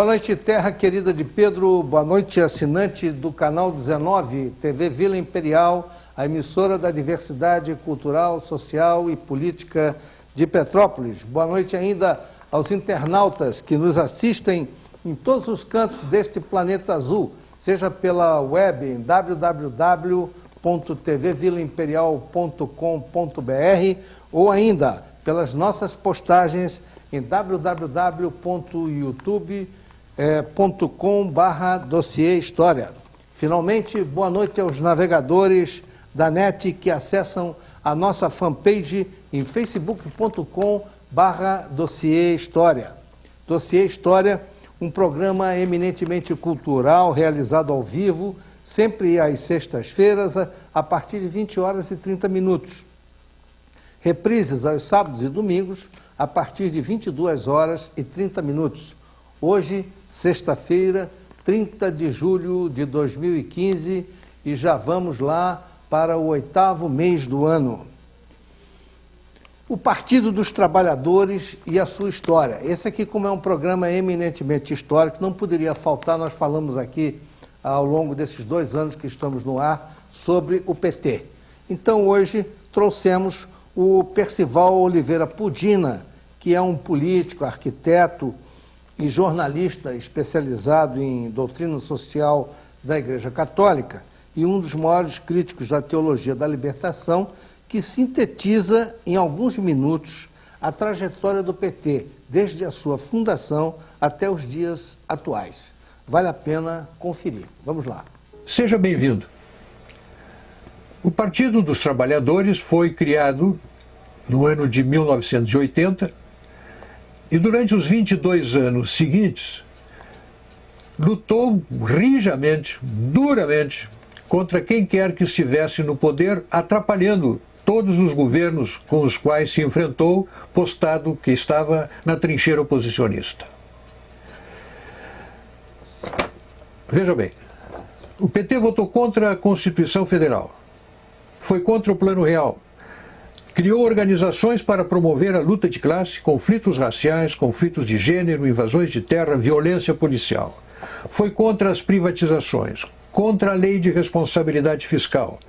Boa noite, terra querida de Pedro. Boa noite, assinante do canal 19, TV Vila Imperial, a emissora da diversidade cultural, social e política de Petrópolis. Boa noite ainda aos internautas que nos assistem em todos os cantos deste planeta azul, seja pela web em www.tvvilaimperial.com.br ou ainda pelas nossas postagens em www.youtube.com/dossiê-história. Finalmente, boa noite aos navegadores da NET que acessam a nossa fanpage em facebook.com/dossiê-história. Dossiê História, um programa eminentemente cultural, realizado ao vivo, sempre às sextas-feiras, a partir de 20 horas e 30 minutos. Reprises aos sábados e domingos, a partir de 22 horas e 30 minutos. Hoje, sexta-feira, 30 de julho de 2015, e já vamos lá para o 8º mês do ano. O Partido dos Trabalhadores e a sua história. Esse aqui, como é um programa eminentemente histórico, não poderia faltar, nós falamos aqui ao longo desses 2 anos que estamos no ar sobre o PT. Então, hoje, trouxemos o Percival Oliveira Pudina, que é um político, arquiteto e jornalista especializado em doutrina social da Igreja Católica e um dos maiores críticos da teologia da libertação, que sintetiza em alguns minutos a trajetória do PT, desde a sua fundação até os dias atuais. Vale a pena conferir. Vamos lá. Seja bem-vindo. O Partido dos Trabalhadores foi criado no ano de 1980 e durante os 22 anos seguintes lutou rijamente, duramente, contra quem quer que estivesse no poder, atrapalhando todos os governos com os quais se enfrentou, postado que estava na trincheira oposicionista. Veja bem, o PT votou contra a Constituição Federal, foi contra o Plano Real, criou organizações para promover a luta de classe, conflitos raciais, conflitos de gênero, invasões de terra, violência policial. Foi contra as privatizações, contra a lei de responsabilidade fiscal,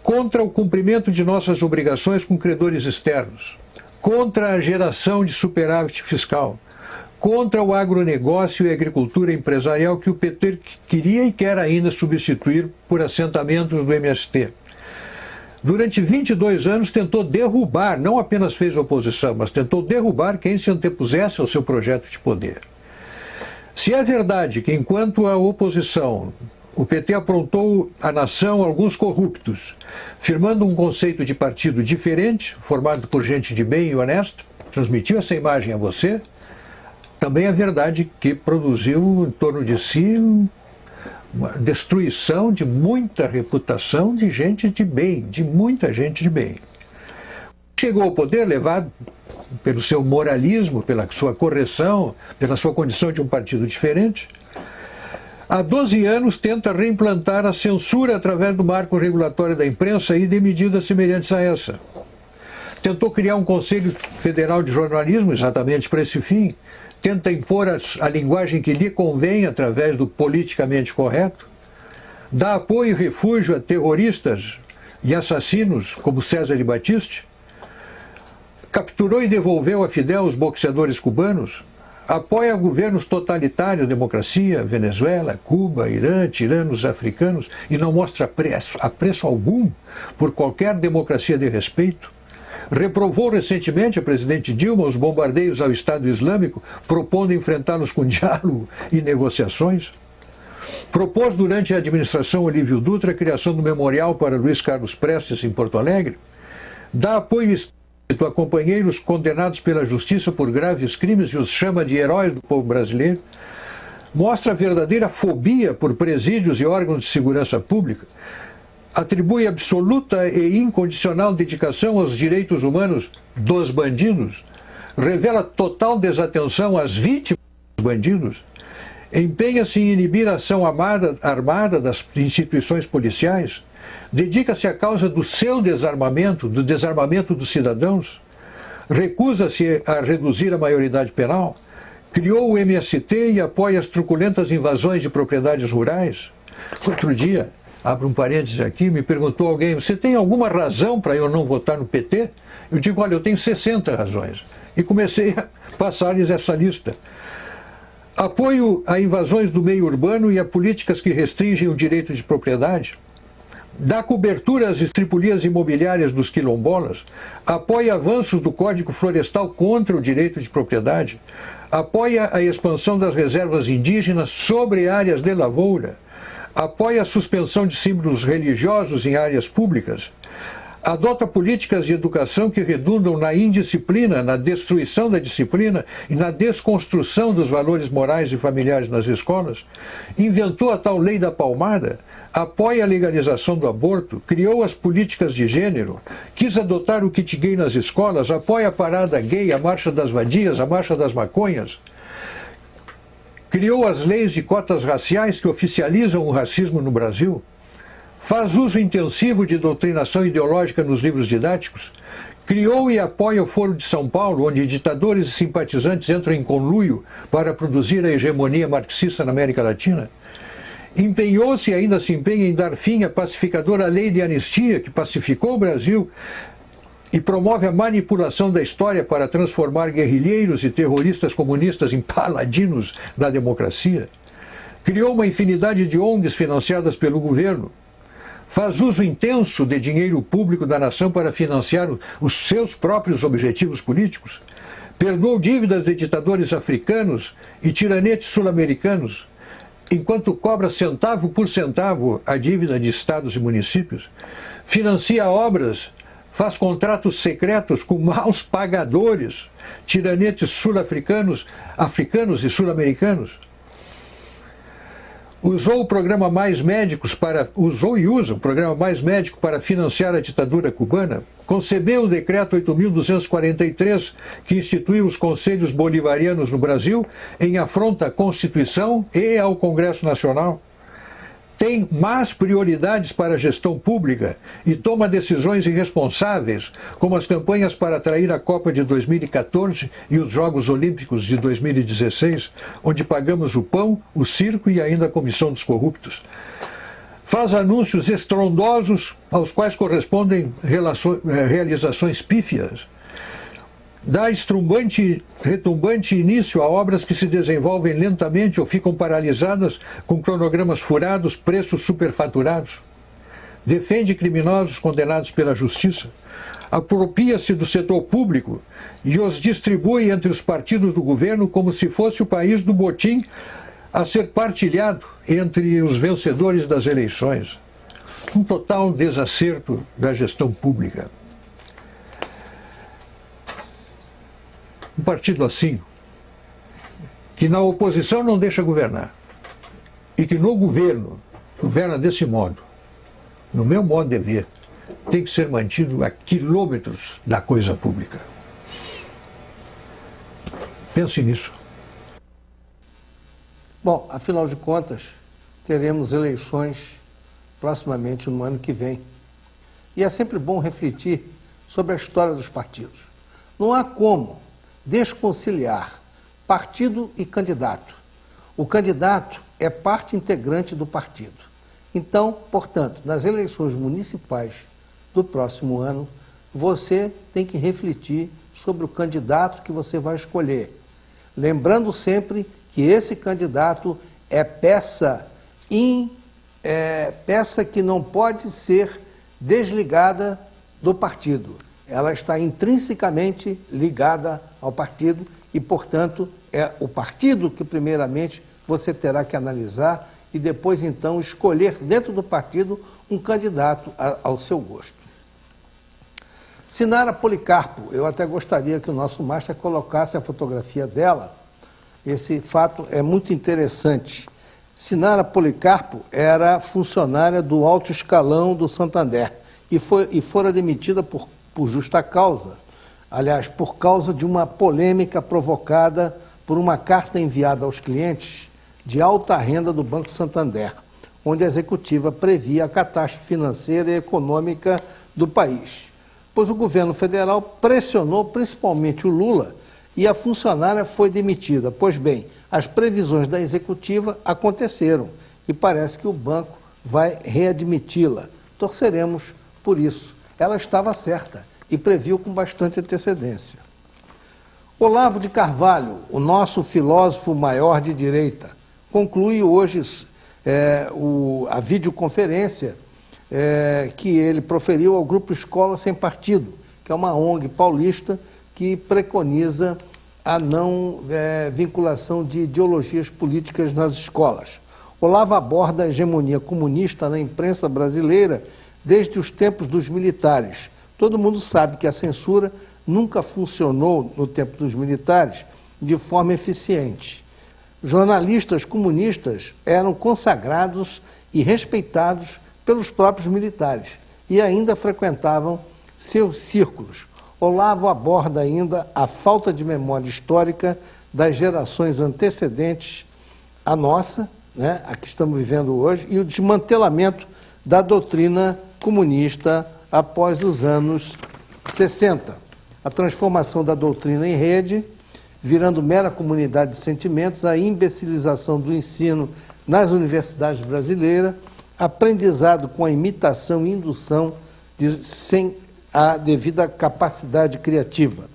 contra o cumprimento de nossas obrigações com credores externos, contra a geração de superávit fiscal, contra o agronegócio e a agricultura empresarial que o PT queria e quer ainda substituir por assentamentos do MST. Durante 22 anos tentou derrubar, não apenas fez oposição, mas tentou derrubar quem se antepusesse ao seu projeto de poder. Se é verdade que, enquanto a oposição, o PT aprontou à nação alguns corruptos, firmando um conceito de partido diferente, formado por gente de bem e honesto, transmitiu essa imagem a você, também é verdade que produziu em torno de si uma destruição de muita reputação de gente de bem, de muita gente de bem. Chegou ao poder levado pelo seu moralismo, pela sua correção, pela sua condição de um partido diferente. Há 12 anos tenta reimplantar a censura através do marco regulatório da imprensa e de medidas semelhantes a essa. Tentou criar um Conselho Federal de Jornalismo exatamente para esse fim. Tenta impor a linguagem que lhe convém através do politicamente correto. Dá apoio e refúgio a terroristas e assassinos como César de Batiste. Capturou e devolveu a Fidel os boxeadores cubanos. Apoia governos totalitários, democracia, Venezuela, Cuba, Irã, tiranos africanos, e não mostra apreço algum por qualquer democracia de respeito. Reprovou recentemente a presidente Dilma os bombardeios ao Estado Islâmico, propondo enfrentá-los com diálogo e negociações. Propôs durante a administração Olívio Dutra a criação do memorial para Luiz Carlos Prestes em Porto Alegre. Dá apoio a companheiros condenados pela justiça por graves crimes e os chama de heróis do povo brasileiro. Mostra a verdadeira fobia por presídios e órgãos de segurança pública. Atribui absoluta e incondicional dedicação aos direitos humanos dos bandidos, revela total desatenção às vítimas dos bandidos, empenha-se em inibir a ação armada das instituições policiais, dedica-se à causa do seu desarmamento, do desarmamento dos cidadãos, recusa-se a reduzir a maioridade penal, Criou o MST e apoia as truculentas invasões de propriedades rurais. Outro dia, abro um parênteses aqui, me perguntou alguém, você tem alguma razão para eu não votar no PT? Eu digo, olha, eu tenho 60 razões. E comecei a passar-lhes essa lista. Apoio a invasões do meio urbano e a políticas que restringem o direito de propriedade. Dá cobertura às estripulias imobiliárias dos quilombolas. Apoia avanços do Código Florestal contra o direito de propriedade. Apoia a expansão das reservas indígenas sobre áreas de lavoura. Apoia a suspensão de símbolos religiosos em áreas públicas. Adota políticas de educação que redundam na indisciplina, na destruição da disciplina e na desconstrução dos valores morais e familiares nas escolas. Inventou a tal lei da palmada. Apoia a legalização do aborto, criou as políticas de gênero, quis adotar o kit gay nas escolas, apoia a parada gay, a marcha das vadias, a marcha das maconhas. Criou as leis de cotas raciais que oficializam o racismo no Brasil. Faz uso intensivo de doutrinação ideológica nos livros didáticos. Criou e apoia o Foro de São Paulo, onde ditadores e simpatizantes entram em conluio para produzir a hegemonia marxista na América Latina. Empenhou-se e ainda se empenha em dar fim à pacificadora lei de anistia, que pacificou o Brasil e promove a manipulação da história para transformar guerrilheiros e terroristas comunistas em paladinos da democracia. Criou uma infinidade de ONGs financiadas pelo governo. Faz uso intenso de dinheiro público da nação para financiar os seus próprios objetivos políticos. Perdoou dívidas de ditadores africanos e tiranetes sul-americanos, enquanto cobra centavo por centavo a dívida de estados e municípios. Financia obras, faz contratos secretos com maus pagadores, tiranetes sul-africanos, africanos e sul-americanos. Usou o programa Mais Médicos usou e usa o programa Mais Médico para financiar a ditadura cubana. Concebeu o decreto 8.243, que instituiu os conselhos bolivarianos no Brasil, em afronta à Constituição e ao Congresso Nacional. Tem más prioridades para a gestão pública e toma decisões irresponsáveis, como as campanhas para atrair a Copa de 2014 e os Jogos Olímpicos de 2016, onde pagamos o pão, o circo e ainda a comissão dos corruptos. Faz anúncios estrondosos aos quais correspondem realizações pífias. Dá retumbante início a obras que se desenvolvem lentamente ou ficam paralisadas com cronogramas furados, preços superfaturados. Defende criminosos condenados pela justiça. Apropria-se do setor público e os distribui entre os partidos do governo como se fosse o país do botim a ser partilhado entre os vencedores das eleições. Um total desacerto da gestão pública. Um partido assim, que na oposição não deixa governar, e que no governo governa desse modo, no meu modo de ver, tem que ser mantido a quilômetros da coisa pública. Pense nisso. Bom, afinal de contas, teremos eleições proximamente no ano que vem. E é sempre bom refletir sobre a história dos partidos. Não há como desconciliar partido e candidato. O candidato é parte integrante do partido. Então, portanto, nas eleições municipais do próximo ano, você tem que refletir sobre o candidato que você vai escolher. Lembrando sempre que esse candidato é peça que não pode ser desligada do partido. Ela está intrinsecamente ligada ao partido e, portanto, é o partido que, primeiramente, você terá que analisar e depois, então, escolher dentro do partido um candidato ao seu gosto. Sinara Policarpo, eu até gostaria que o nosso Master colocasse a fotografia dela. Esse fato é muito interessante. Sinara Policarpo era funcionária do alto escalão do Santander e fora demitida por justa causa, aliás, por causa de uma polêmica provocada por uma carta enviada aos clientes de alta renda do Banco Santander, onde a executiva previa a catástrofe financeira e econômica do país. Pois o governo federal pressionou principalmente o Lula e a funcionária foi demitida. Pois bem, as previsões da executiva aconteceram e parece que o banco vai readmiti-la. Torceremos por isso. Ela estava certa e previu com bastante antecedência. Olavo de Carvalho, o nosso filósofo maior de direita, conclui hoje a videoconferência que ele proferiu ao Grupo Escola Sem Partido, que é uma ONG paulista que preconiza a não vinculação de ideologias políticas nas escolas. Olavo aborda a hegemonia comunista na imprensa brasileira desde os tempos dos militares. Todo mundo sabe que a censura nunca funcionou no tempo dos militares de forma eficiente. Jornalistas comunistas eram consagrados e respeitados pelos próprios militares e ainda frequentavam seus círculos. Olavo aborda ainda a falta de memória histórica das gerações antecedentes à nossa, a que estamos vivendo hoje, e o desmantelamento da doutrina comunista após os anos 60. A transformação da doutrina em rede, virando mera comunidade de sentimentos, a imbecilização do ensino nas universidades brasileiras, aprendizado com a imitação e indução sem a devida capacidade criativa.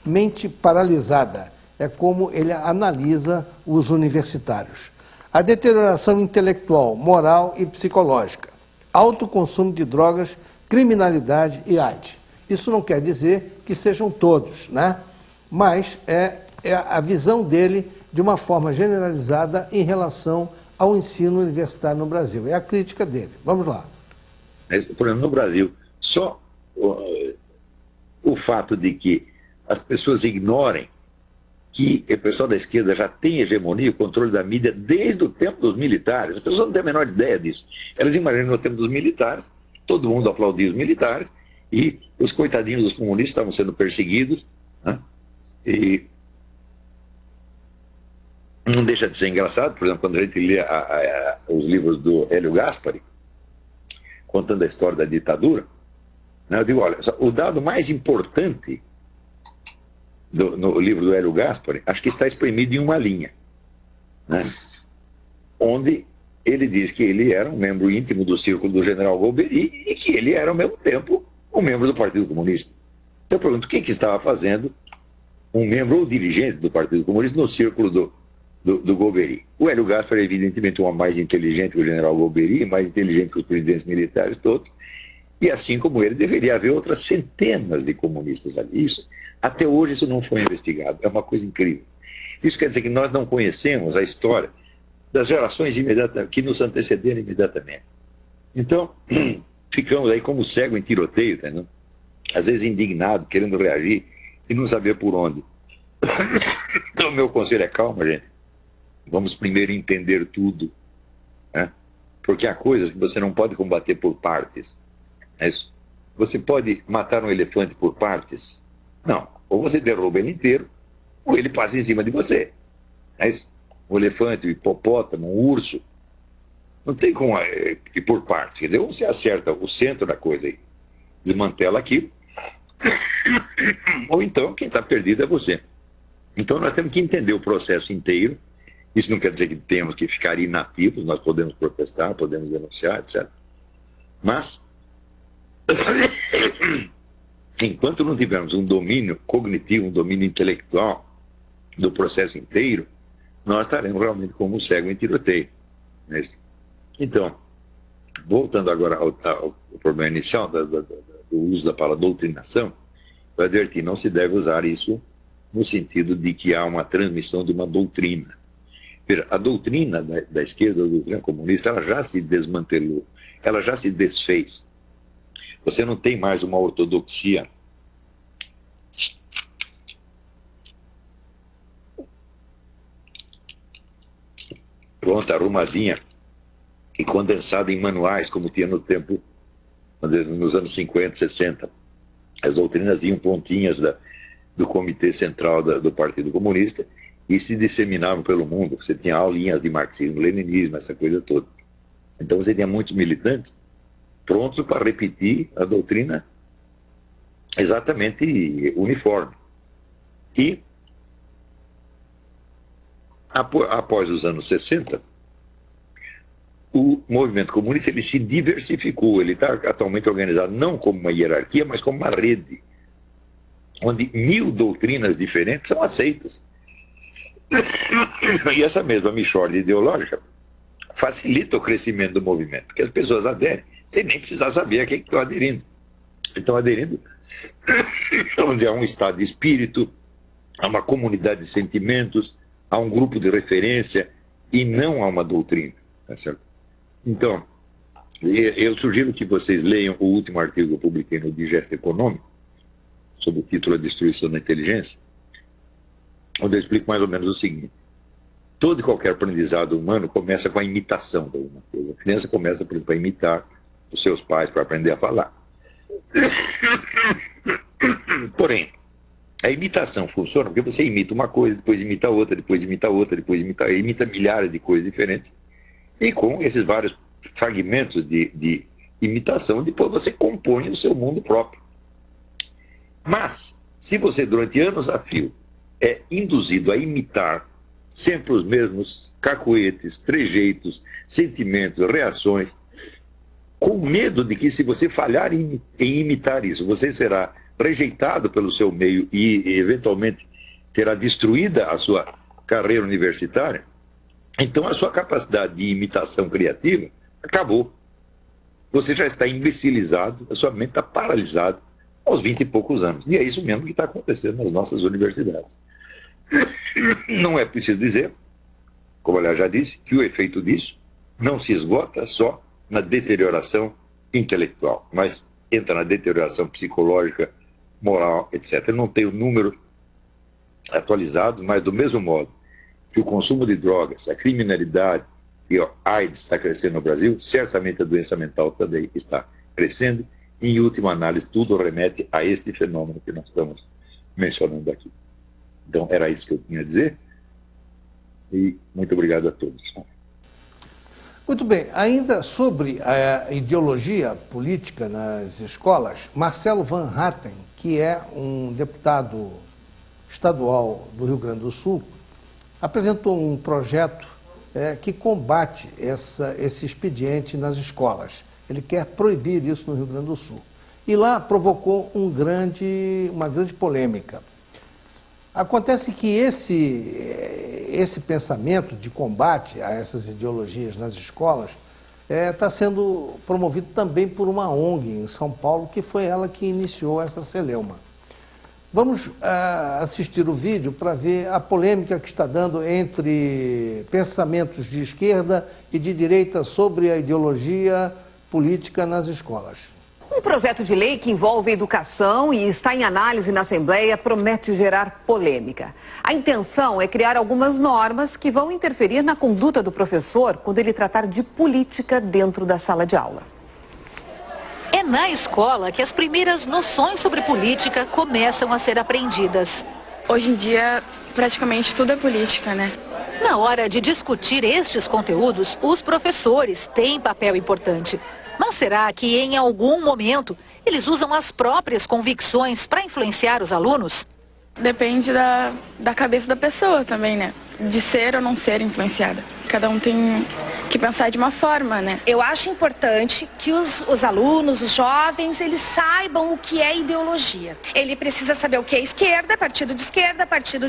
Mente paralisada, é como ele analisa os universitários. A deterioração intelectual, moral e psicológica, alto consumo de drogas, criminalidade e AIDS. Isso não quer dizer que sejam todos, mas é a visão dele de uma forma generalizada em relação ao ensino universitário no Brasil. É a crítica dele. Vamos lá. Por exemplo, no Brasil, só o fato de que as pessoas ignorem que o pessoal da esquerda já tem hegemonia e controle da mídia desde o tempo dos militares. As pessoas não têm a menor ideia disso. Elas imaginam no tempo dos militares, todo mundo aplaudia os militares e os coitadinhos dos comunistas estavam sendo perseguidos, e não deixa de ser engraçado, por exemplo, quando a gente lê os livros do Hélio Gaspari, contando a história da ditadura, eu digo, olha, o dado mais importante no livro do Hélio Gaspari, acho que está exprimido em uma linha, onde ele diz que ele era um membro íntimo do círculo do general Golbery e que ele era, ao mesmo tempo, um membro do Partido Comunista. Então eu pergunto, o que estava fazendo um membro ou dirigente do Partido Comunista no círculo do Golbery? O Hélio Gaspari é evidentemente um homem mais inteligente que o general Golbery, mais inteligente que os presidentes militares todos, e assim como ele, deveria haver outras centenas de comunistas ali. Até hoje isso não foi investigado, é uma coisa incrível. Isso quer dizer que nós não conhecemos a história das gerações que nos antecederam imediatamente. Então, ficamos aí como cego em tiroteio, entendeu? Às vezes indignado, querendo reagir e não saber por onde. Então, meu conselho é calma, gente. Vamos primeiro entender tudo, porque há coisas que você não pode combater por partes. É isso. Você pode matar um elefante por partes? Não. Ou você derruba ele inteiro, ou ele passa em cima de você. É isso. O elefante, o hipopótamo, o urso, não tem como ir por partes. Quer dizer, ou você acerta o centro da coisa e desmantela aquilo, ou então quem está perdido é você. Então nós temos que entender o processo inteiro. Isso não quer dizer que temos que ficar inativos, nós podemos protestar, podemos denunciar, etc. Mas, enquanto não tivermos um domínio cognitivo, um domínio intelectual do processo inteiro, nós estaremos realmente como um cego em tiroteio. Então, voltando agora ao problema inicial do uso da palavra doutrinação, eu adverti, não se deve usar isso no sentido de que há uma transmissão de uma doutrina. A doutrina da esquerda, a doutrina comunista, ela já se desmantelou, ela já se desfez. Você não tem mais uma ortodoxia pronta, arrumadinha e condensada em manuais, como tinha no tempo, nos anos 50, 60. As doutrinas vinham prontinhas do Comitê Central do Partido Comunista e se disseminavam pelo mundo. Você tinha aulinhas de marxismo, leninismo, essa coisa toda. Então você tinha muitos militantes prontos para repetir a doutrina exatamente uniforme. E após os anos 60, o movimento comunista ele se diversificou. Ele está atualmente organizado não como uma hierarquia, mas como uma rede, onde 1000 doutrinas diferentes são aceitas. E essa mesma mixórdia ideológica facilita o crescimento do movimento, porque as pessoas aderem sem nem precisar saber a quem estão aderindo. Estão aderindo, vamos dizer, a um estado de espírito, a uma comunidade de sentimentos, a um grupo de referência e não a uma doutrina, tá certo? Então, eu sugiro que vocês leiam o último artigo que eu publiquei no Digesto Econômico, sob o título A Destruição da Inteligência, onde eu explico mais ou menos o seguinte: todo e qualquer aprendizado humano começa com a imitação de alguma coisa. A criança começa, por exemplo, a imitar os seus pais para aprender a falar. Porém, a imitação funciona porque você imita uma coisa, depois imita outra, depois imita outra, depois imita milhares de coisas diferentes. E com esses vários fragmentos de imitação, depois você compõe o seu mundo próprio. Mas, se você durante anos a fio é induzido a imitar sempre os mesmos cacoetes, trejeitos, sentimentos, reações, com medo de que se você falhar em imitar isso, você será rejeitado pelo seu meio e eventualmente terá destruída a sua carreira universitária, então a sua capacidade de imitação criativa acabou. Você já está imbecilizado, a sua mente está paralisada aos 20 e poucos anos. E é isso mesmo que está acontecendo nas nossas universidades. Não é preciso dizer, como aliás já disse, que o efeito disso não se esgota só na deterioração intelectual, mas entra na deterioração psicológica, moral, etc. Eu não tenho número atualizado, mas do mesmo modo que o consumo de drogas, a criminalidade e a AIDS está crescendo no Brasil, certamente a doença mental também está crescendo. E, em última análise, tudo remete a este fenômeno que nós estamos mencionando aqui. Então, era isso que eu tinha a dizer. E muito obrigado a todos. Muito bem, ainda sobre a ideologia política nas escolas, Marcelo Van Hatten, que é um deputado estadual do Rio Grande do Sul, apresentou um projeto que combate esse expediente nas escolas. Ele quer proibir isso no Rio Grande do Sul. E lá provocou uma grande polêmica. Acontece que esse pensamento de combate a essas ideologias nas escolas está sendo promovido também por uma ONG em São Paulo, que foi ela que iniciou essa celeuma. Vamos assistir o vídeo para ver a polêmica que está dando entre pensamentos de esquerda e de direita sobre a ideologia política nas escolas. Um projeto de lei que envolve educação e está em análise na Assembleia promete gerar polêmica. A intenção é criar algumas normas que vão interferir na conduta do professor quando ele tratar de política dentro da sala de aula. É na escola que as primeiras noções sobre política começam a ser aprendidas. Hoje em dia, praticamente tudo é política, né? Na hora de discutir estes conteúdos, os professores têm papel importante. Mas será que em algum momento eles usam as próprias convicções para influenciar os alunos? Depende da cabeça da pessoa também, né? De ser ou não ser influenciada. Cada um tem que pensar de uma forma, né? Eu acho importante que os alunos, os jovens, eles saibam o que é ideologia. Ele precisa saber o que é esquerda, partido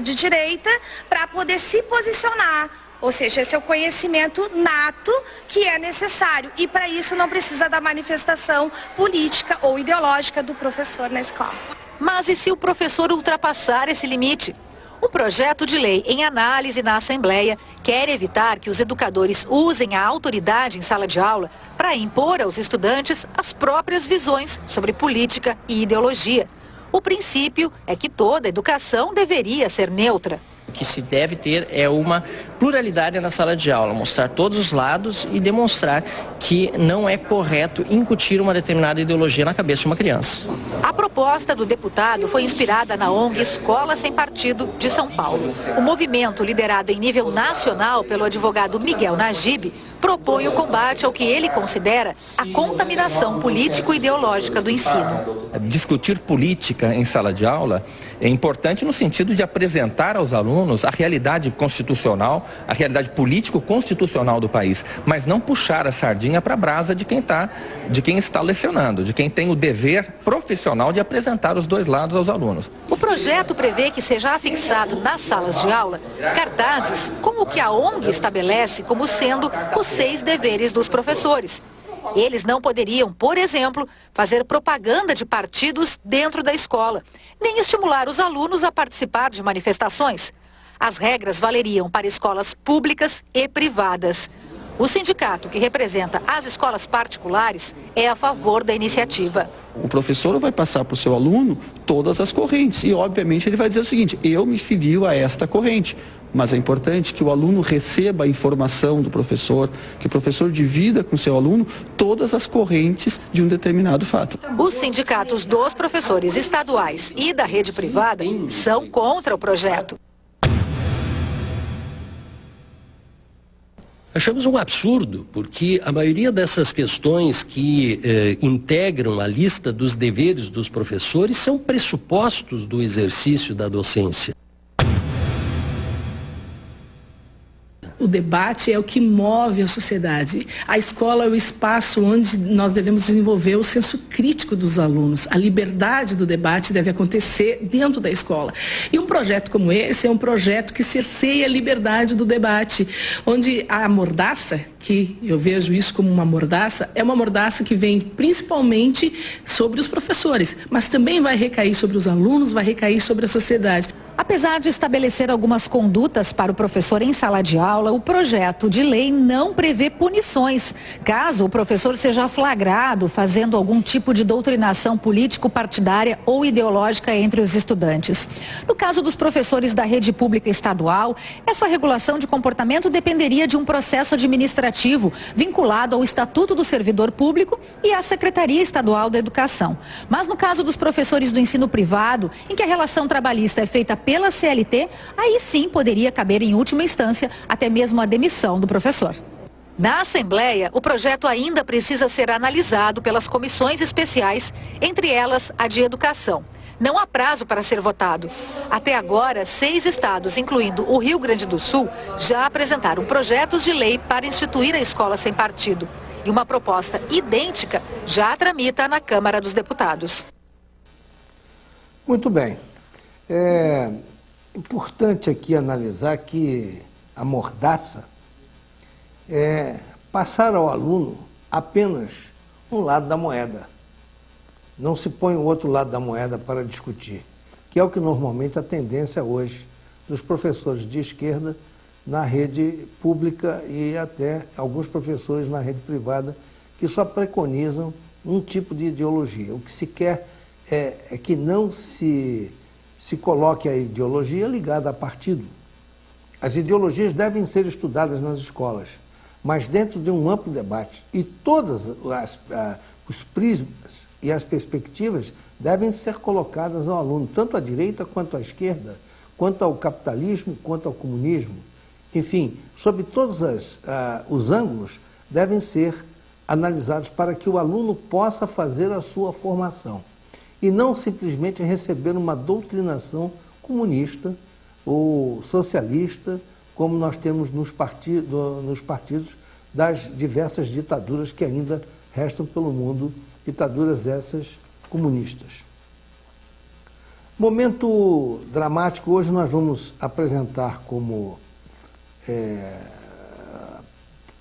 de direita, para poder se posicionar. Ou seja, esse é o conhecimento nato que é necessário. E para isso não precisa da manifestação política ou ideológica do professor na escola. Mas e se o professor ultrapassar esse limite? O projeto de lei em análise na Assembleia quer evitar que os educadores usem a autoridade em sala de aula para impor aos estudantes as próprias visões sobre política e ideologia. O princípio é que toda educação deveria ser neutra. O que se deve ter é uma pluralidade na sala de aula, mostrar todos os lados e demonstrar que não é correto incutir uma determinada ideologia na cabeça de uma criança. A proposta do deputado foi inspirada na ONG Escola Sem Partido de São Paulo. O movimento, liderado em nível nacional pelo advogado Miguel Najib, propõe o combate ao que ele considera a contaminação político-ideológica do ensino. Discutir política em sala de aula é importante no sentido de apresentar aos alunos a realidade constitucional a realidade político-constitucional do país, mas não puxar a sardinha para a brasa de quem está lecionando, de quem tem o dever profissional de apresentar os dois lados aos alunos. O projeto prevê que seja afixado nas salas de aula cartazes com o que a ONG estabelece como sendo os 6 deveres dos professores. Eles não poderiam, por exemplo, fazer propaganda de partidos dentro da escola, nem estimular os alunos a participar de manifestações. As regras valeriam para escolas públicas e privadas. O sindicato, que representa as escolas particulares, é a favor da iniciativa. O professor vai passar para o seu aluno todas as correntes e, obviamente, ele vai dizer o seguinte: eu me filio a esta corrente. Mas é importante que o aluno receba a informação do professor, que o professor divida com o seu aluno todas as correntes de um determinado fato. Os sindicatos dos professores estaduais e da rede privada são contra o projeto. Achamos um absurdo, porque a maioria dessas questões que integram a lista dos deveres dos professores são pressupostos do exercício da docência. O debate é o que move a sociedade. A escola é o espaço onde nós devemos desenvolver o senso crítico dos alunos. A liberdade do debate deve acontecer dentro da escola. E um projeto como esse é um projeto que cerceia a liberdade do debate, onde a mordaça, que eu vejo isso como uma mordaça, é uma mordaça que vem principalmente sobre os professores, mas também vai recair sobre os alunos, vai recair sobre a sociedade. Apesar de estabelecer algumas condutas para o professor em sala de aula, o projeto de lei não prevê punições, caso o professor seja flagrado fazendo algum tipo de doutrinação político-partidária ou ideológica entre os estudantes. No caso dos professores da rede pública estadual, essa regulação de comportamento dependeria de um processo administrativo vinculado ao Estatuto do Servidor Público e à Secretaria Estadual da Educação. Mas no caso dos professores do ensino privado, em que a relação trabalhista é feita pela CLT, aí sim poderia caber em última instância até mesmo a demissão do professor. Na Assembleia, o projeto ainda precisa ser analisado pelas comissões especiais, entre elas a de Educação. Não há prazo para ser votado. Até agora, 6 estados, incluindo o Rio Grande do Sul, já apresentaram projetos de lei para instituir a escola sem partido. E uma proposta idêntica já tramita na Câmara dos Deputados. Muito bem. É importante aqui analisar que a mordaça é passar ao aluno apenas um lado da moeda. Não se põe o outro lado da moeda para discutir, que é o que normalmente a tendência hoje dos professores de esquerda na rede pública e até alguns professores na rede privada que só preconizam um tipo de ideologia. O que se quer é que não se coloque a ideologia ligada a partido. As ideologias devem ser estudadas nas escolas, mas dentro de um amplo debate. E todos os prismas e as perspectivas devem ser colocadas ao aluno, tanto à direita quanto à esquerda, quanto ao capitalismo, quanto ao comunismo. Enfim, sob todos os ângulos, devem ser analisados para que o aluno possa fazer a sua formação. E não simplesmente receber uma doutrinação comunista ou socialista, como nós temos nos partidos das diversas ditaduras que ainda restam pelo mundo, ditaduras essas comunistas. Momento dramático, hoje nós vamos apresentar como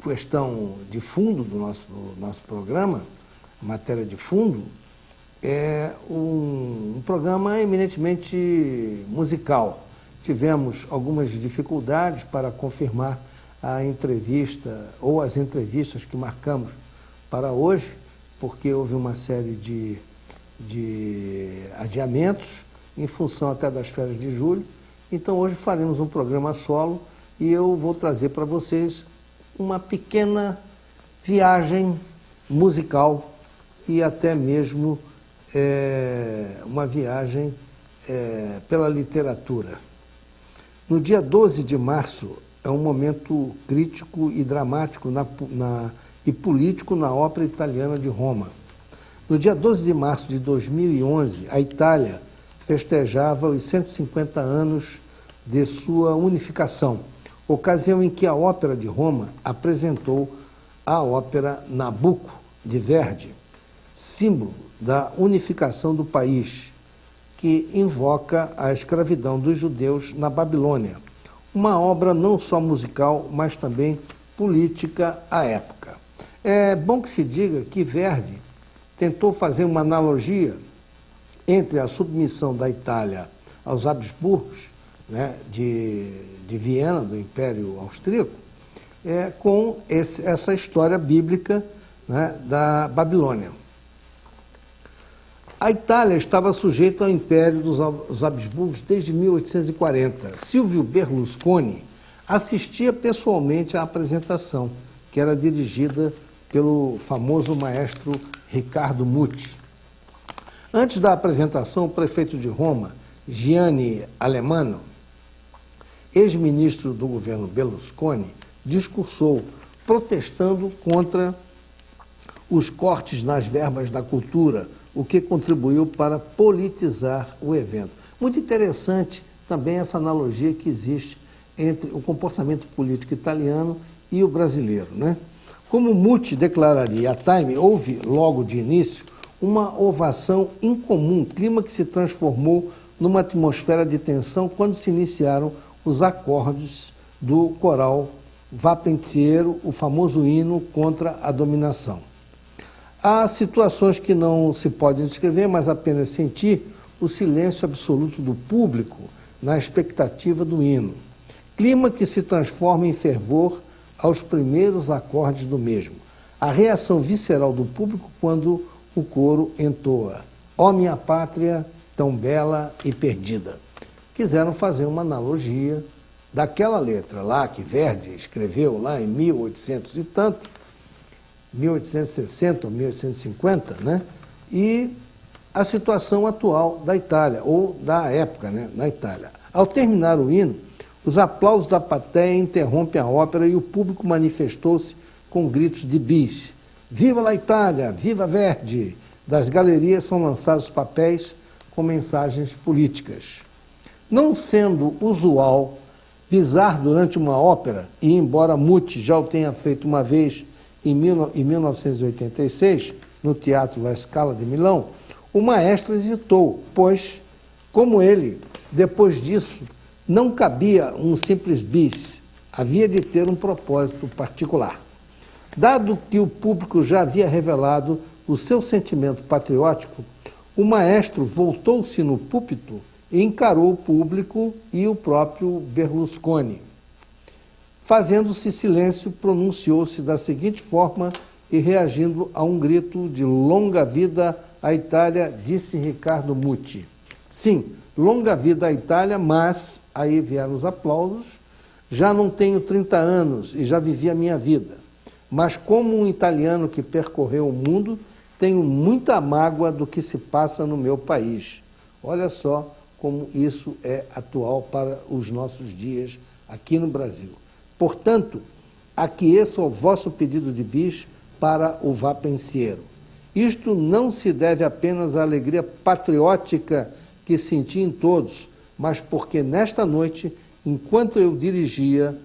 questão de fundo do nosso programa, matéria de fundo, é um programa eminentemente musical. Tivemos algumas dificuldades para confirmar a entrevista ou as entrevistas que marcamos para hoje, porque houve uma série de adiamentos em função até das férias de julho. Então hoje faremos um programa solo e eu vou trazer para vocês uma pequena viagem musical e até mesmo uma viagem pela literatura. No dia 12 de março é um momento crítico e dramático e político na ópera italiana de Roma. No dia 12 de março de 2011, a Itália festejava os 150 anos de sua unificação. ocasião em que a Ópera de Roma apresentou a ópera Nabucco, de Verdi, símbolo da unificação do país, que invoca a escravidão dos judeus na Babilônia. Uma obra não só musical, mas também política à época. É bom que se diga que Verdi tentou fazer uma analogia entre a submissão da Itália aos Habsburgos, né, de Viena, do Império Austríaco, com essa história bíblica, né, da Babilônia. A Itália estava sujeita ao Império dos Habsburgos desde 1840. Silvio Berlusconi assistia pessoalmente à apresentação, que era dirigida pelo famoso maestro Riccardo Muti. Antes da apresentação, o prefeito de Roma, Gianni Alemanno, ex-ministro do governo Berlusconi, discursou protestando contra os cortes nas verbas da cultura, o que contribuiu para politizar o evento. Muito interessante também essa analogia que existe entre o comportamento político italiano e o brasileiro, né? Como Muti declararia a Time, houve logo de início uma ovação incomum, clima que se transformou numa atmosfera de tensão quando se iniciaram os acordes do coral Vá Pensiero, o famoso hino contra a dominação. Há situações que não se podem descrever, mas apenas sentir o silêncio absoluto do público na expectativa do hino. Clima que se transforma em fervor aos primeiros acordes do mesmo. A reação visceral do público quando o coro entoa: ó minha pátria, tão bela e perdida. Quiseram fazer uma analogia daquela letra lá que Verdi escreveu lá em 1800 e tanto, 1860 ou 1850, né? E a situação atual da Itália, ou da época, né, na Itália. Ao terminar o hino, os aplausos da plateia interrompem a ópera e o público manifestou-se com gritos de bis. Viva la Itália! Viva Verdi! Das galerias são lançados papéis com mensagens políticas. Não sendo usual pisar durante uma ópera, e embora Muti já o tenha feito uma vez em 1986, no Teatro La Scala de Milão, o maestro hesitou, pois, como ele, depois disso, não cabia um simples bis, havia de ter um propósito particular. Dado que o público já havia revelado o seu sentimento patriótico, o maestro voltou-se no púlpito e encarou o público e o próprio Berlusconi. Fazendo-se silêncio, pronunciou-se da seguinte forma e reagindo a um grito de longa vida à Itália, disse Riccardo Muti. Sim, longa vida à Itália, mas, aí vieram os aplausos, já não tenho 30 anos e já vivi a minha vida. Mas como um italiano que percorreu o mundo, tenho muita mágoa do que se passa no meu país. Olha só como isso é atual para os nossos dias aqui no Brasil. Portanto, aqueço ao vosso pedido de bis para o Vá Pensiero. Isto não se deve apenas à alegria patriótica que senti em todos, mas porque nesta noite, enquanto eu dirigia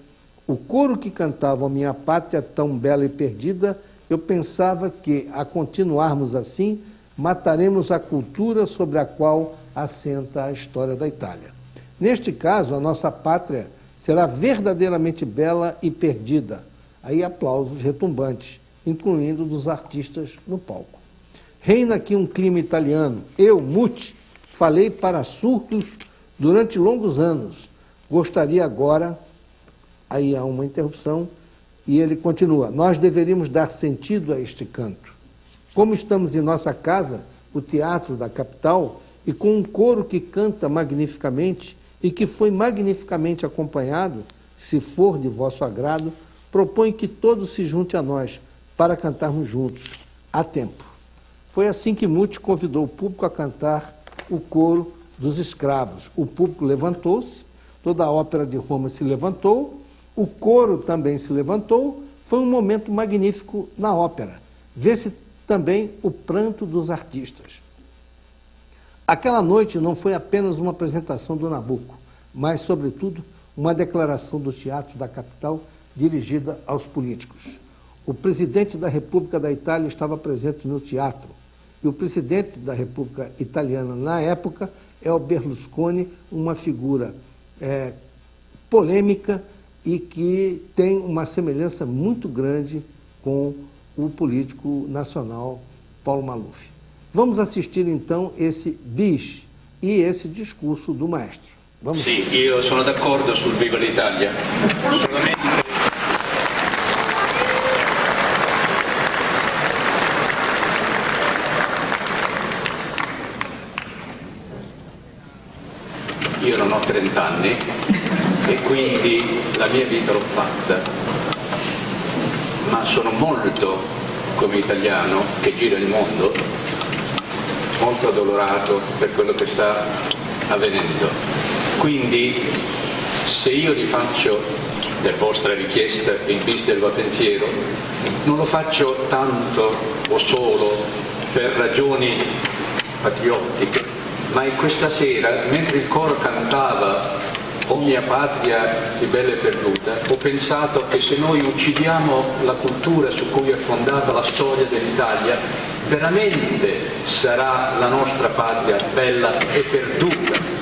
o coro que cantava a minha pátria tão bela e perdida, eu pensava que, a continuarmos assim, mataremos a cultura sobre a qual assenta a história da Itália. Neste caso, a nossa pátria será verdadeiramente bela e perdida. Aí aplausos retumbantes, incluindo dos artistas no palco. Reina aqui um clima italiano. Eu, Muti, falei para surdos durante longos anos. Gostaria agora, aí há uma interrupção, e ele continua, nós deveríamos dar sentido a este canto. Como estamos em nossa casa, o teatro da capital, e com um coro que canta magnificamente e que foi magnificamente acompanhado, se for de vosso agrado, proponho que todos se juntem a nós para cantarmos juntos, a tempo. Foi assim que Muti convidou o público a cantar o coro dos escravos. O público levantou-se, toda a ópera de Roma se levantou, o coro também se levantou, foi um momento magnífico na ópera. Vê-se também o pranto dos artistas. Aquela noite não foi apenas uma apresentação do Nabucco, mas, sobretudo, uma declaração do teatro da capital dirigida aos políticos. O presidente da República da Itália estava presente no teatro e o presidente da República Italiana na época é o Berlusconi, uma figura polêmica e que tem uma semelhança muito grande com o político nacional Paulo Maluf. Vamos assistir então esse bis e esse discurso do maestro. Vamos. Sì, io sono d'accordo sul Viva l'Italia. Io non ho 30 anni e quindi la mia vita l'ho fatta, ma sono molto, come italiano che gira il mondo, molto addolorato per quello che sta avvenendo. Quindi se io rifaccio, per vostra richiesta, il bis del pensiero, non lo faccio tanto o solo per ragioni patriottiche, ma questa sera, mentre il coro cantava "O mia patria di bella e perduta", ho pensato che se noi uccidiamo la cultura su cui è fondata la storia dell'Italia, veramente sarà la nostra patria bella e perduta.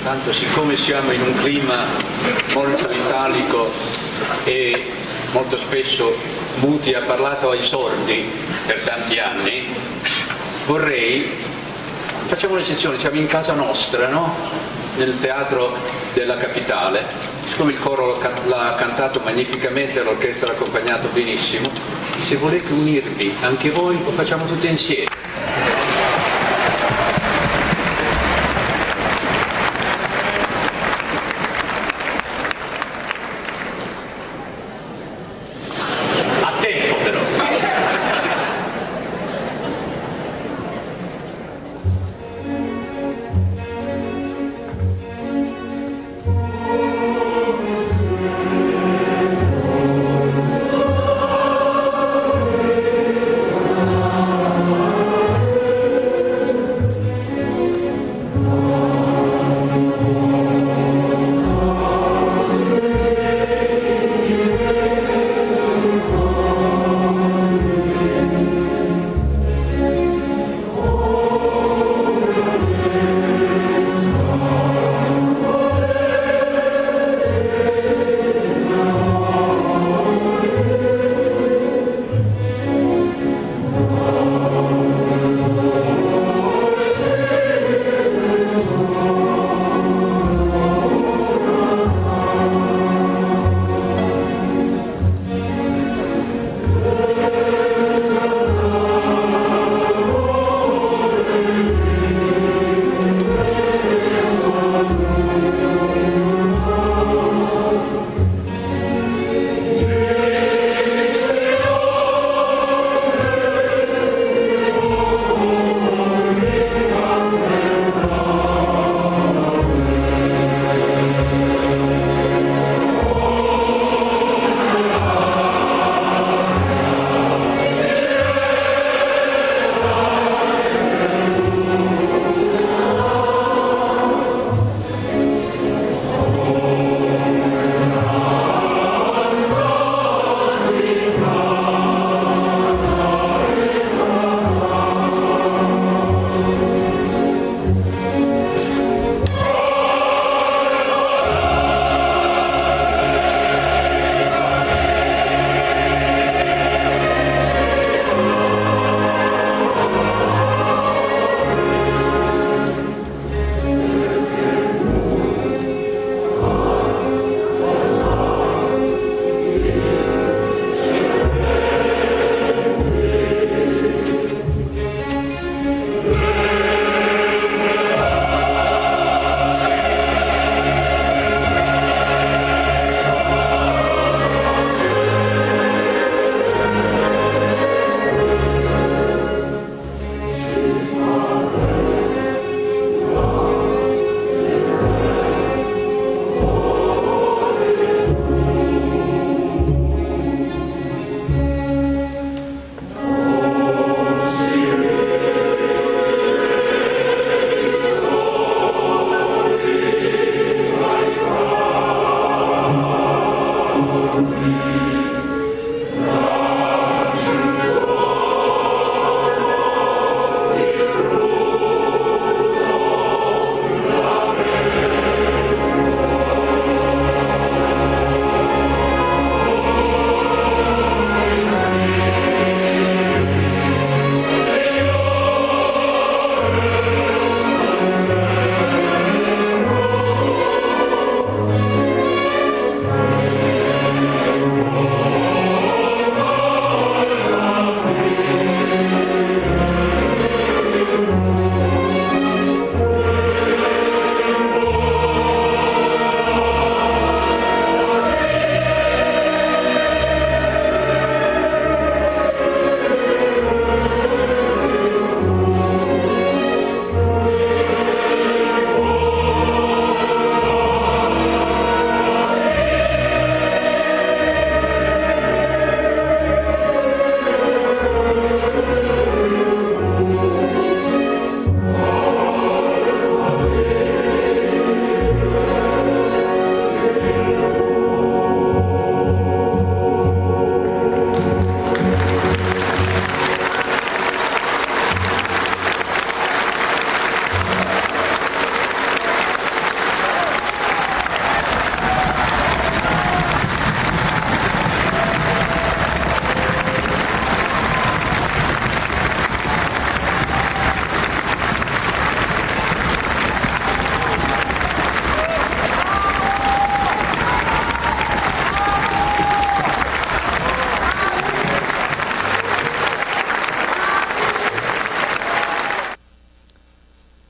Tanto siccome siamo in un clima molto italico e molto spesso Muti ha parlato ai sordi per tanti anni, facciamo un'eccezione, siamo in casa nostra, no? Nel teatro della capitale, siccome il coro l'ha cantato magnificamente, l'orchestra l'ha accompagnato benissimo, se volete unirvi anche voi lo facciamo tutti insieme.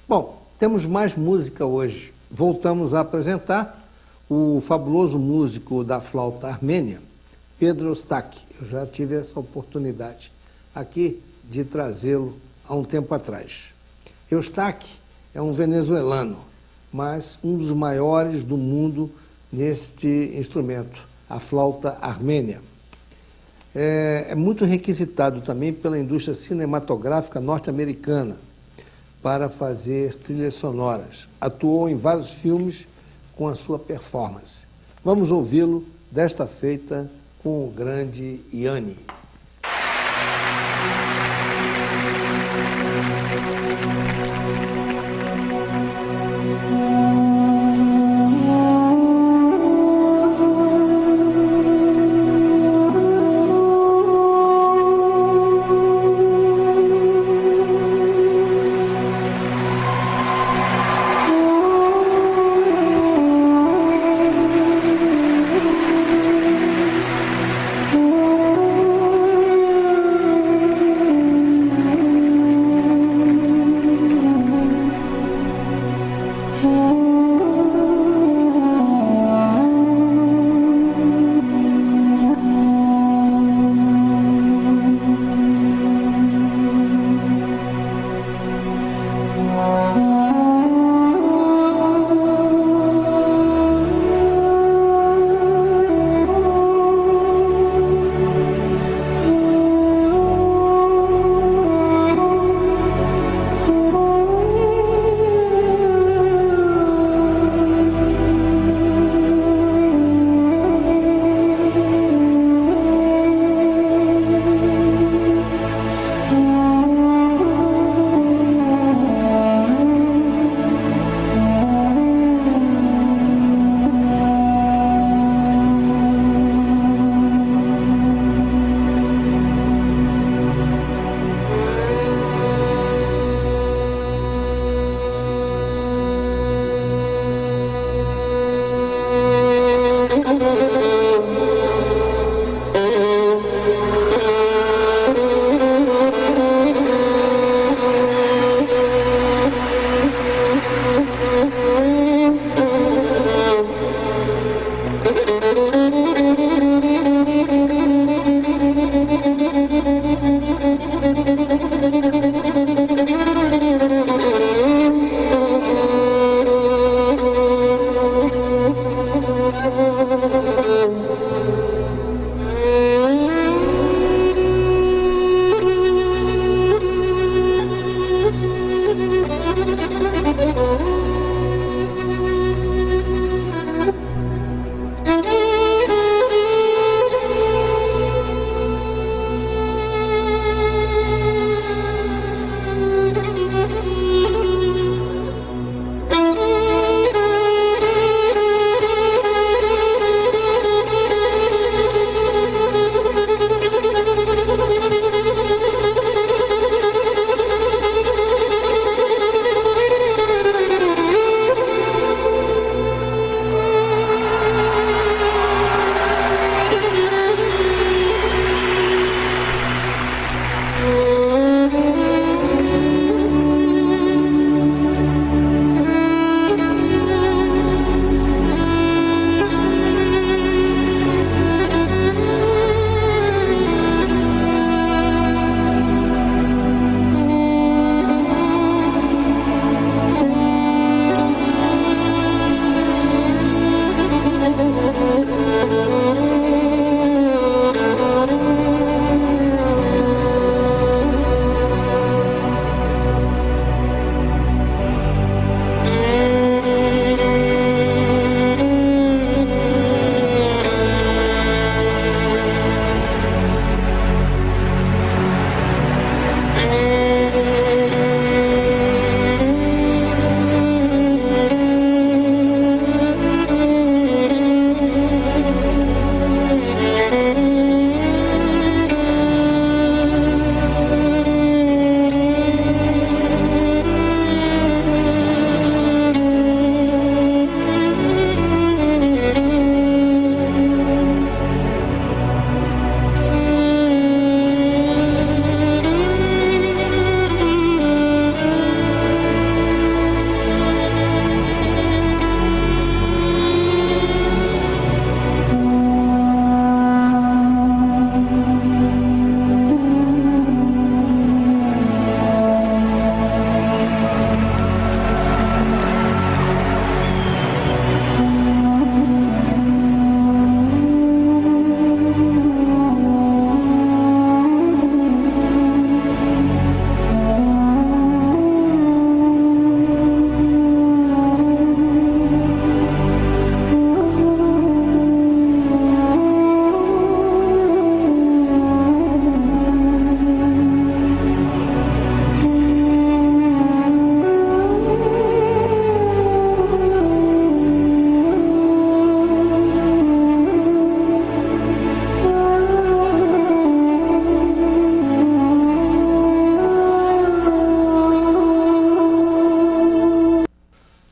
Bom, temos mais música hoje. Voltamos a apresentar o fabuloso músico da flauta armênia, Pedro Eustáquio. Eu já tive essa oportunidade aqui de trazê-lo há um tempo atrás. Eustáquio é um venezuelano, mas um dos maiores do mundo neste instrumento, a flauta armênia. É muito requisitado também pela indústria cinematográfica norte-americana para fazer trilhas sonoras. Atuou em vários filmes com a sua performance. Vamos ouvi-lo desta feita com o grande Yanni.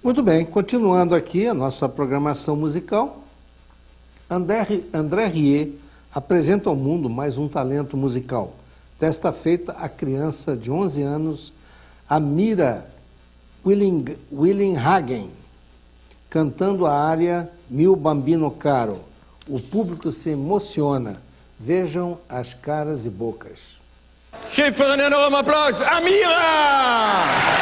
Muito bem, continuando aqui a nossa programação musical, André Rieu apresenta ao mundo mais um talento musical. Desta feita, a criança de 11 anos, Amira Willinhagen, cantando a área Mio Bambino Caro. O público se emociona. Vejam as caras e bocas. Geef er een enorm applaus, Amira!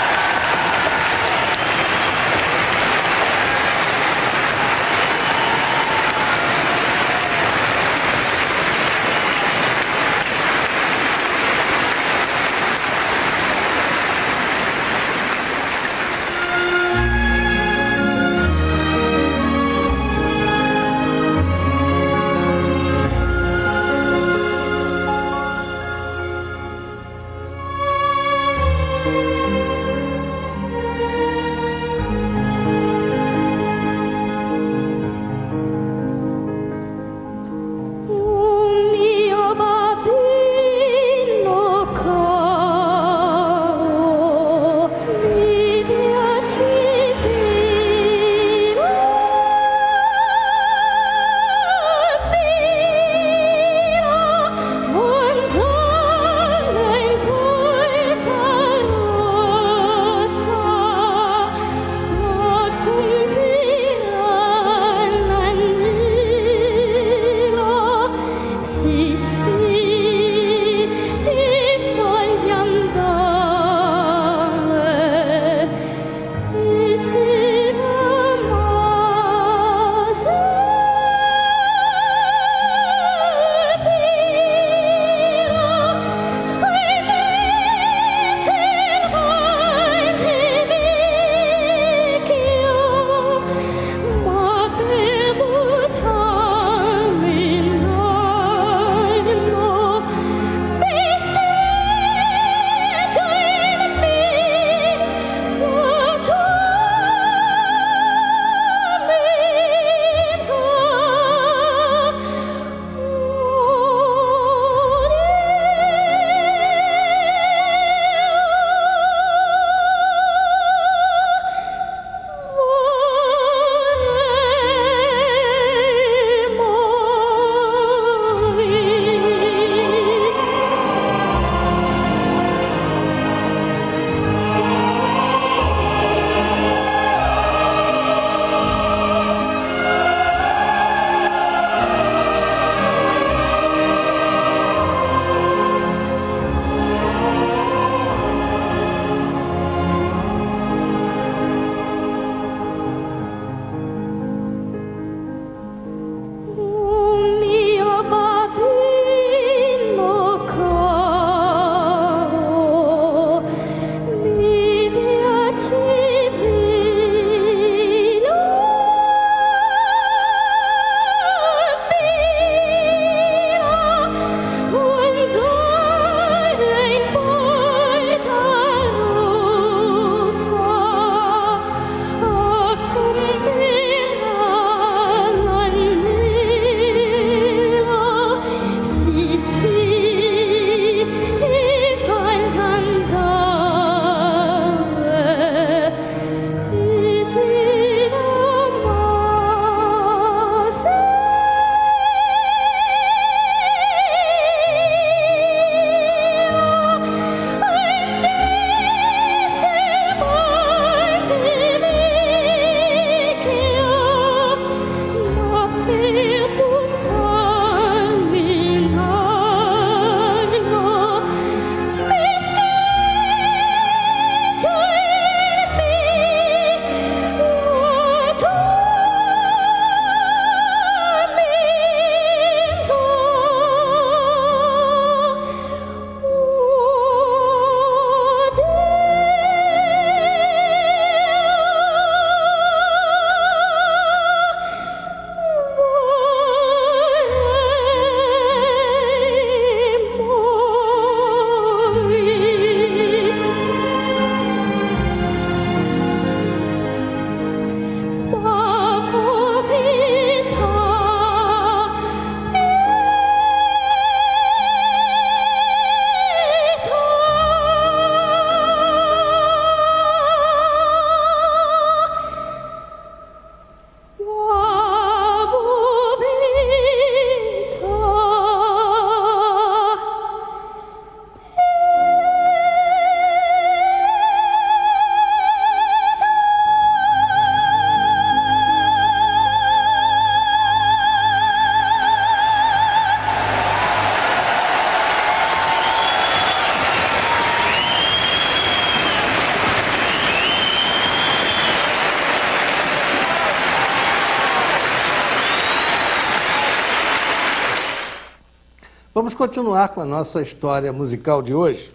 Vamos continuar com a nossa história musical de hoje.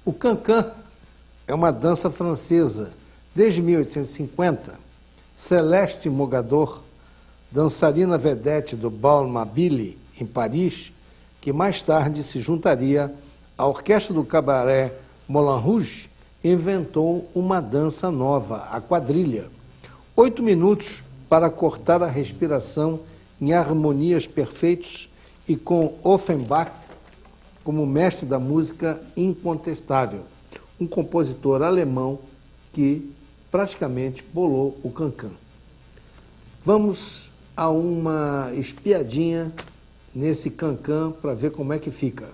O cancan é uma dança francesa. Desde 1850, Céleste Mogador, dançarina vedete do Bal Mabille, em Paris, que mais tarde se juntaria à orquestra do cabaré Moulin Rouge, inventou uma dança nova, a quadrilha. 8 minutos para cortar a respiração em harmonias perfeitas e com Offenbach como mestre da música incontestável, um compositor alemão que praticamente bolou o cancan. Vamos a uma espiadinha nesse cancan para ver como é que fica.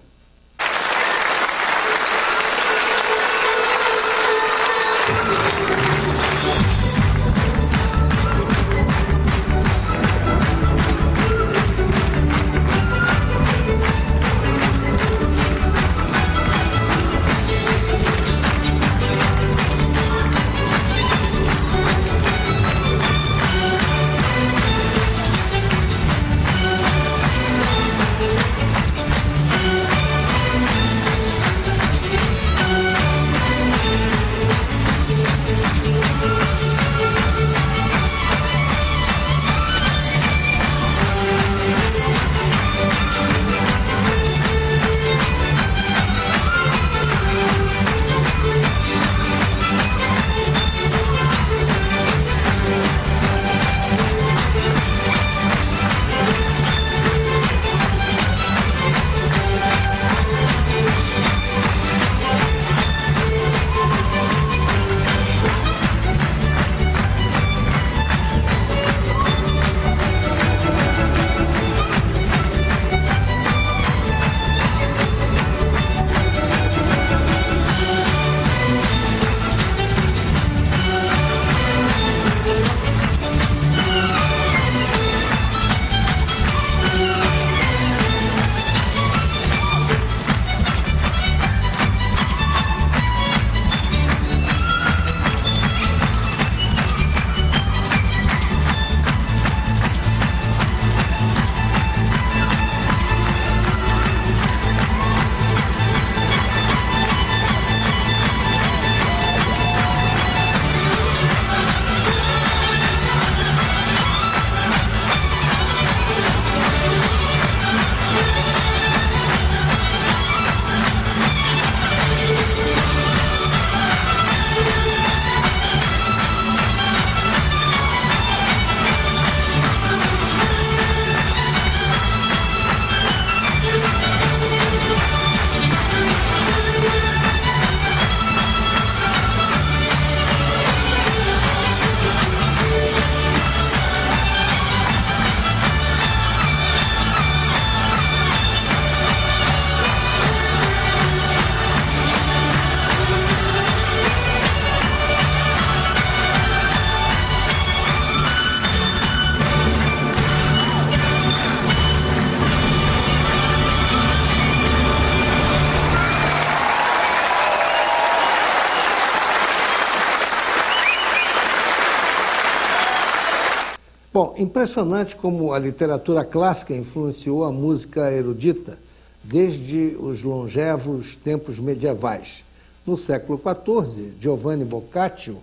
Bom, impressionante como a literatura clássica influenciou a música erudita desde os longevos tempos medievais. No século XIV, Giovanni Boccaccio,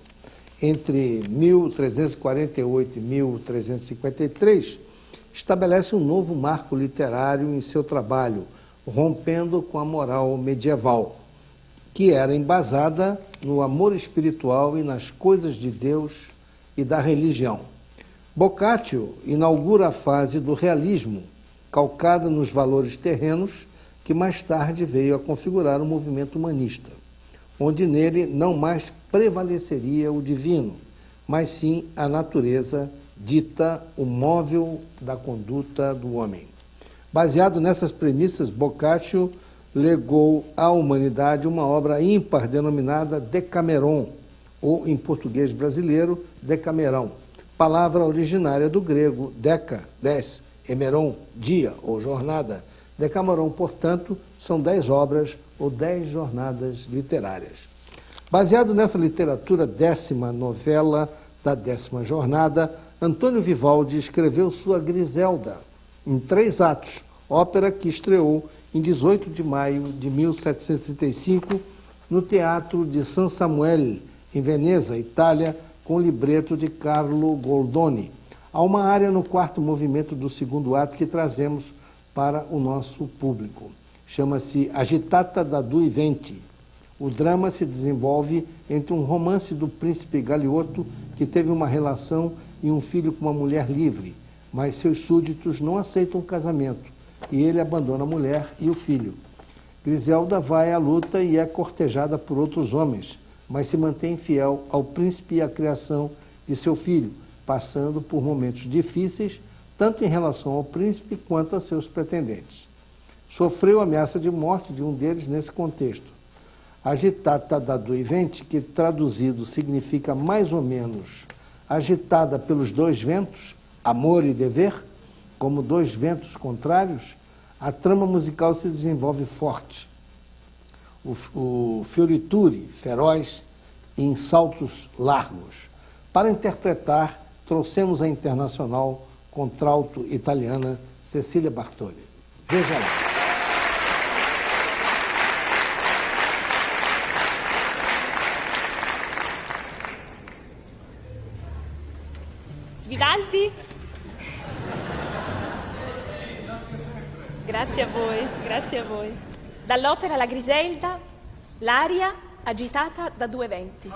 entre 1348 e 1353, estabelece um novo marco literário em seu trabalho, rompendo com a moral medieval, que era embasada no amor espiritual e nas coisas de Deus e da religião. Boccaccio inaugura a fase do realismo, calcada nos valores terrenos, que mais tarde veio a configurar o movimento humanista, onde nele não mais prevaleceria o divino, mas sim a natureza dita o móvel da conduta do homem. Baseado nessas premissas, Boccaccio legou à humanidade uma obra ímpar denominada Decameron, ou em português brasileiro, Decamerão, palavra originária do grego deca, 10, emeron, dia ou jornada. Decameron, portanto, são 10 obras ou 10 jornadas literárias. Baseado nessa literatura, 10ª novela da 10ª jornada, Antônio Vivaldi escreveu sua Griselda, em 3 atos, ópera que estreou em 18 de maio de 1735 no Teatro de San Samuele, em Veneza, Itália, com o libreto de Carlo Goldoni. Há uma área no quarto movimento do segundo ato que trazemos para o nosso público. Chama-se Agitata da Due Venti. O drama se desenvolve entre um romance do príncipe Galeotto, que teve uma relação e um filho com uma mulher livre, mas seus súditos não aceitam o casamento e ele abandona a mulher e o filho. Griselda vai à luta e é cortejada por outros homens, mas se mantém fiel ao príncipe e à criação de seu filho, passando por momentos difíceis, tanto em relação ao príncipe quanto a seus pretendentes. Sofreu ameaça de morte de um deles nesse contexto. Agitata da Due Venti, que traduzido significa mais ou menos agitada pelos dois ventos, amor e dever, como dois ventos contrários, a trama musical se desenvolve forte. O fiorituri, feroz, em saltos largos. Para interpretar, trouxemos a internacional contralto italiana Cecília Bartoli. Veja lá. Vivaldi? Grazie a voi, grazie a voi. Dall'opera La Griselda, l'aria agitata da due venti.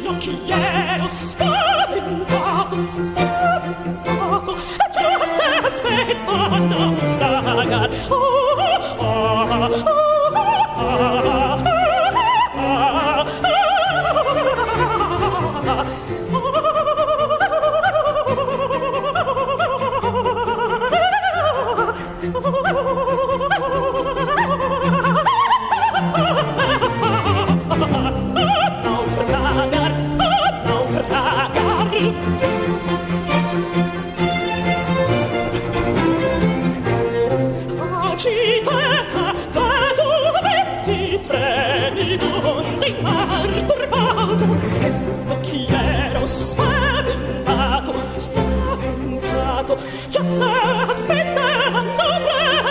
Nocchiero spaventato, spaventato, e già si aspetta a naufragar. Agitata da due venti freni d'onde in mar turbato, e nocchiero spaventato, spaventato, già s'aspetta a naufragare.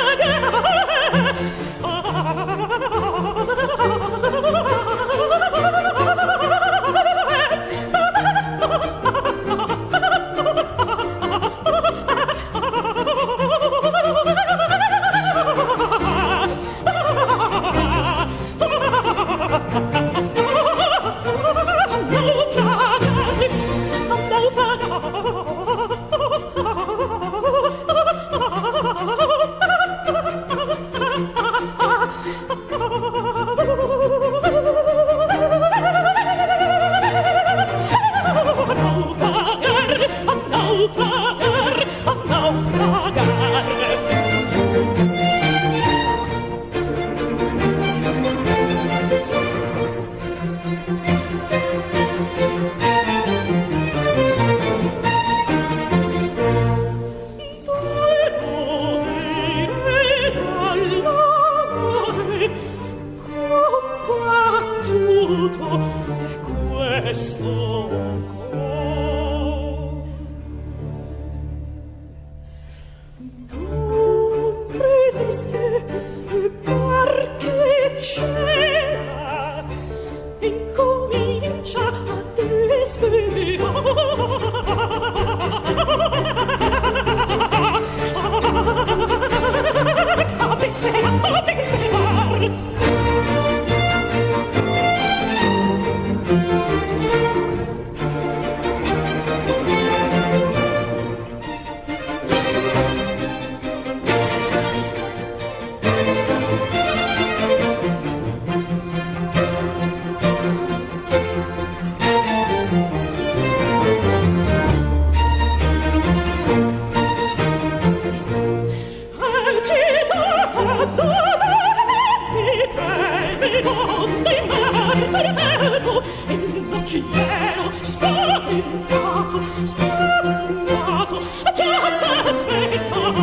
spaventato, già s'aspettava.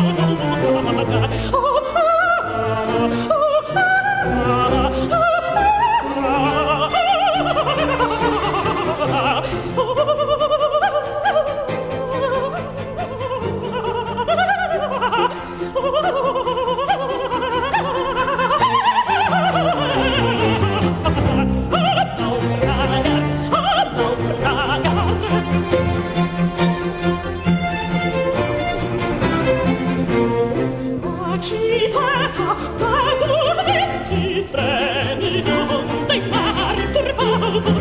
Agitata da tormenti fremilante in mar turbato,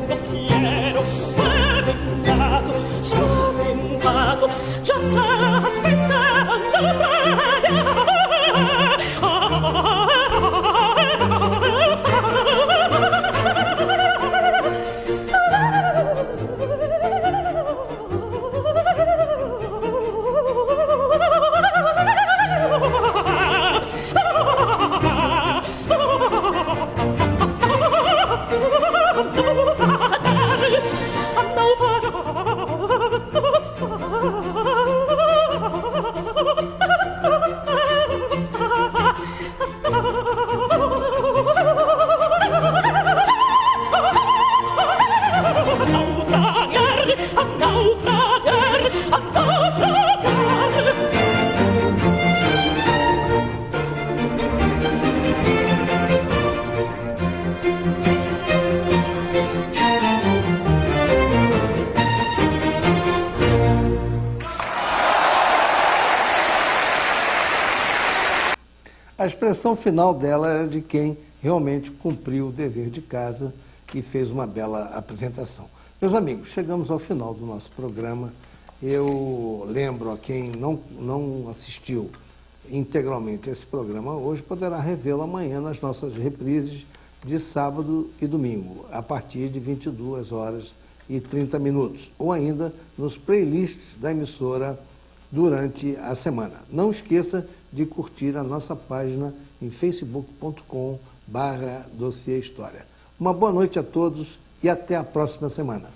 l'occhiero spaventato, spaventato, già s'aspettando Fraga. A expressão final dela era de quem realmente cumpriu o dever de casa e fez uma bela apresentação. Meus amigos, chegamos ao final do nosso programa. Eu lembro a quem não assistiu integralmente a esse programa hoje, poderá revê-lo amanhã nas nossas reprises de sábado e domingo, a partir de 22h30, ou ainda nos playlists da emissora durante a semana. Não esqueça de curtir a nossa página em facebook.com/Dossiê História. Uma boa noite a todos e até a próxima semana.